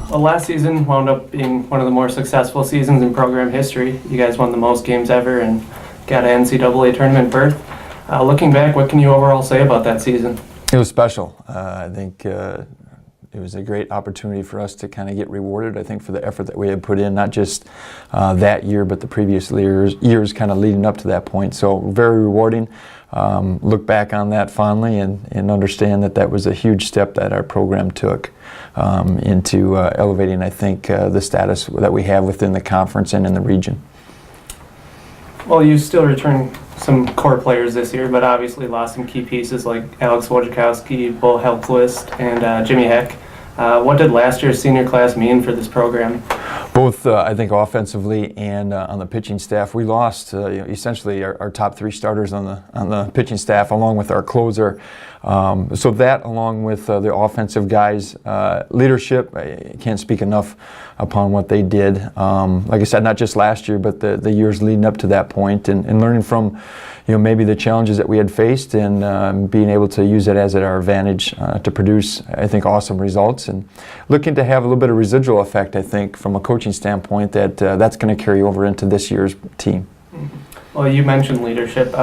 Well, last season wound up being one of the more successful seasons in program history. You guys won the most games ever and got an NCAA tournament berth. Looking back, what can you overall say about that season? It was special. I think it was a great opportunity for us to kind of get rewarded, I think, for the effort that we had put in, not just that year, but the previous years kind of leading up to that point. So very rewarding. Look back on that fondly and understand that that was a huge step that our program took into elevating, I think, the status that we have within the conference and in the region. Well, you still return some core players this year, but obviously lost some key pieces like Alex Wojciechowski, Bo Helquist, and Jimmy Heck. What did last year's senior class mean for this program? Both, I think, offensively and on the pitching staff. We lost essentially our top three starters on the pitching staff, along with our closer. So that, along with the offensive guys' leadership, I can't speak enough upon what they did. Like I said, not just last year, but the years leading up to that point, and learning from, maybe the challenges that we had faced, and being able to use it as at our advantage to produce, I think, awesome results, and looking to have a little bit of residual effect, I think, from a coaching standpoint, that's going to carry over into this year's team. Well, you mentioned leadership.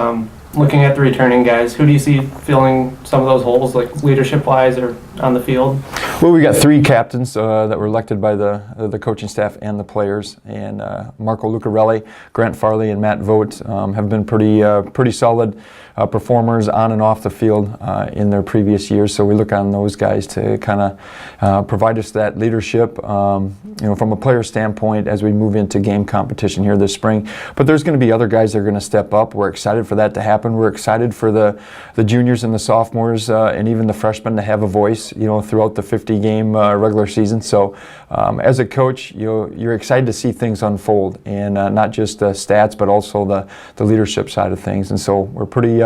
Looking at the returning guys, who do you see filling some of those holes, like leadership-wise or on the field? Well, we got three captains that were elected by the coaching staff and the players, and Marco Lucarelli, Grant Farley, and Matt Vogt have been pretty solid performers on and off the field in their previous years. So we look on those guys to kind of provide us that leadership, from a player standpoint as we move into game competition here this spring. But there's going to be other guys that are going to step up. We're excited for that to happen. We're excited for the juniors and the sophomores and even the freshmen to have a voice, throughout the 50-game regular season. So as a coach, you're excited to see things unfold, and not just stats, but also the leadership side of things. And so we're pretty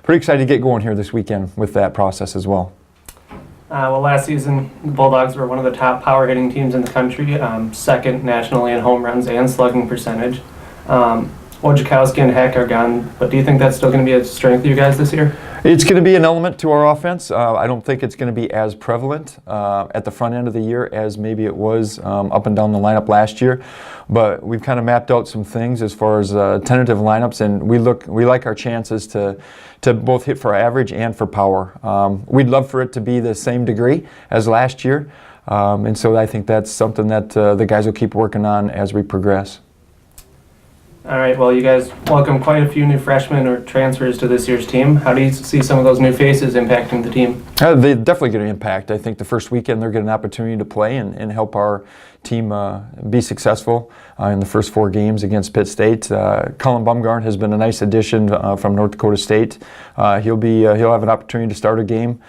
excited to get going here this weekend with that process as well. Well, last season, the Bulldogs were one of the top power hitting teams in the country, second nationally in home runs and slugging percentage. Wojciechowski and Heck are gone, but do you think that's still going to be a strength of you guys this year? It's going to be an element to our offense. I don't think it's going to be as prevalent at the front end of the year as maybe it was up and down the lineup last year. But we've kind of mapped out some things as far as tentative lineups, and we like our chances to both hit for average and for power. We'd love for it to be the same degree as last year, and so I think that's something that the guys will keep working on as we progress. All right, well, you guys welcome quite a few new freshmen or transfers to this year's team. How do you see some of those new faces impacting the team? They're definitely going to impact. I think the first weekend they're getting an opportunity to play and help our team be successful in the first 4 games against Pitt State. Colin Bumgarn has been a nice addition from North Dakota State. He'll have an opportunity to start a game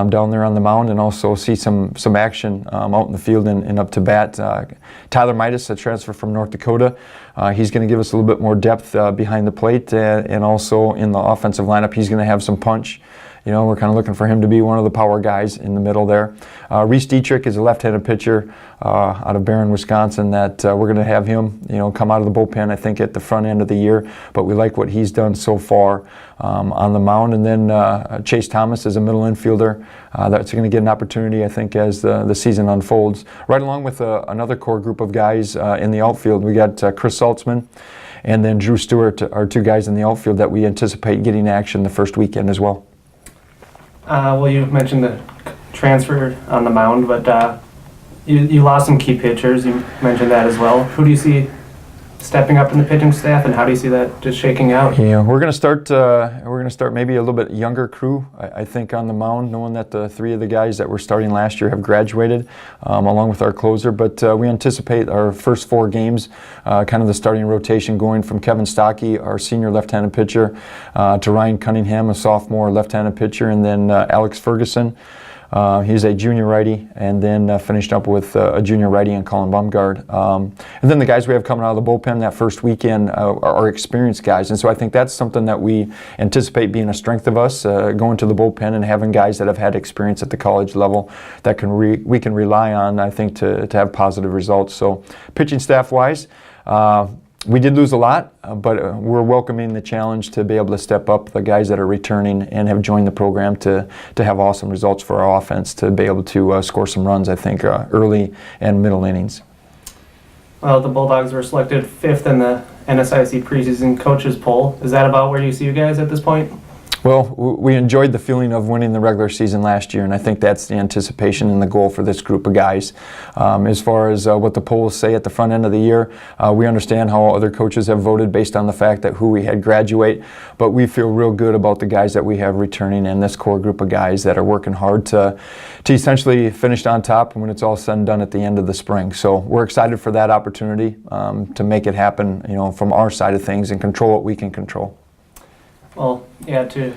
down there on the mound and also see some action out in the field and up to bat. Tyler Midas, a transfer from North Dakota, he's going to give us a little bit more depth behind the plate, and also in the offensive lineup he's going to have some punch. We're kind of looking for him to be one of the power guys in the middle there. Reese Dietrich is a left-handed pitcher out of Barron, Wisconsin, that we're going to have him, come out of the bullpen, I think, at the front end of the year. But we like what he's done so far on the mound. And then Chase Thomas is a middle infielder that's going to get an opportunity, I think, as the season unfolds. Right along with another core group of guys in the outfield. We got Chris Saltzman and then Drew Stewart are 2 guys in the outfield that we anticipate getting action the first weekend as well. Well, you mentioned the transfer on the mound, but you lost some key pitchers. You mentioned that as well. Who do you see stepping up in the pitching staff, and how do you see that just shaking out? Yeah, we're going to start maybe a little bit younger crew, I think, on the mound, knowing that the 3 of the guys that were starting last year have graduated, along with our closer. But we anticipate our first 4 games, kind of the starting rotation, going from Kevin Stockey, our senior left-handed pitcher, to Ryan Cunningham, a sophomore left-handed pitcher, and then Alex Ferguson. He's a junior righty, and then finished up with a junior righty and Colin Bumgarn. And then the guys we have coming out of the bullpen that first weekend are experienced guys. And so I think that's something that we anticipate being a strength of us, going to the bullpen and having guys that have had experience at the college level that we can rely on, I think, to have positive results. So pitching staff-wise, We did lose a lot, but we're welcoming the challenge to be able to step up the guys that are returning and have joined the program to have awesome results for our offense, to be able to score some runs, I think, early and middle innings. Well, the Bulldogs were selected 5th in the NSIC preseason coaches poll. Is that about where you see you guys at this point? Well, we enjoyed the feeling of winning the regular season last year, and I think that's the anticipation and the goal for this group of guys. As far as what the polls say at the front end of the year, we understand how other coaches have voted based on the fact that who we had graduate, but we feel real good about the guys that we have returning and this core group of guys that are working hard to essentially finish on top when it's all said and done at the end of the spring. So we're excited for that opportunity to make it happen, from our side of things and control what we can control. Well, yeah, to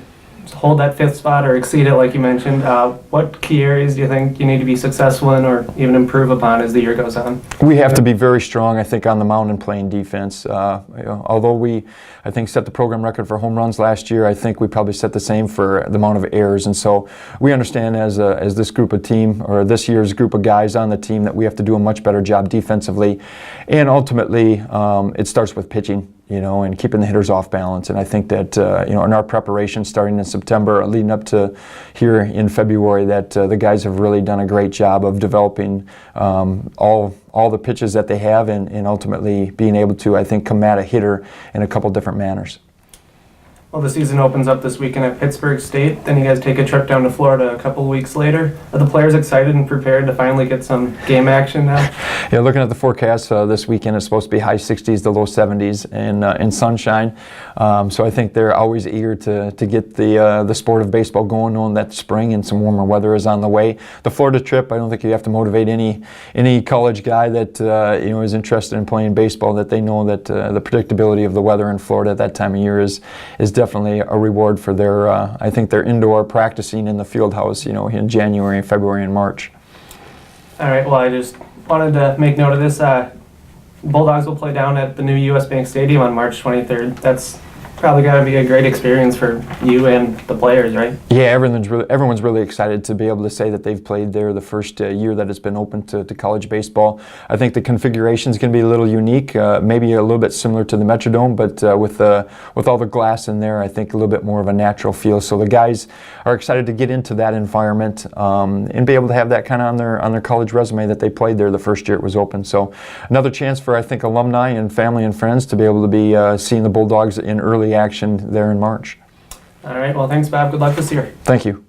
hold that 5th spot or exceed it, like you mentioned, what key areas do you think you need to be successful in or even improve upon as the year goes on? We have to be very strong, I think, on the mound and playing defense. Although we, I think, set the program record for home runs last year, I think we probably set the same for the amount of errors. And so we understand as this group of team, or this year's group of guys on the team, that we have to do a much better job defensively. And ultimately, it starts with pitching. And keeping the hitters off balance. And I think that, in our preparation starting in September, leading up to here in February, that the guys have really done a great job of developing all the pitches that they have and ultimately being able to, I think, come at a hitter in a couple different manners. Well, the season opens up this weekend at Pittsburgh State. Then you guys take a trip down to Florida a couple of weeks later. Are the players excited and prepared to finally get some game action now? Yeah, looking at the forecast this weekend, it's supposed to be high 60s to low 70s and sunshine. So I think they're always eager to get the sport of baseball going, knowing that spring and some warmer weather is on the way. The Florida trip, I don't think you have to motivate any college guy that is interested in playing baseball, that they know that the predictability of the weather in Florida at that time of year is definitely a reward for their, I think, their indoor practicing in the field house, in January, February, and March. All right, well, I just wanted to make note of this. Bulldogs will play down at the new U.S. Bank Stadium on March 23rd. That's probably got to be a great experience for you and the players, right? Yeah, everyone's really excited to be able to say that they've played there the first year that it's been open to college baseball. I think the configuration is going to be a little unique, maybe a little bit similar to the Metrodome, but with all the glass in there, I think a little bit more of a natural feel. So the guys are excited to get into that environment and be able to have that kind of on their college resume that they played there the first year it was open. So another chance for, I think, alumni and family and friends to be able to be seeing the Bulldogs in early action there in March. All right, well, thanks, Bob. Good luck this year. Thank you.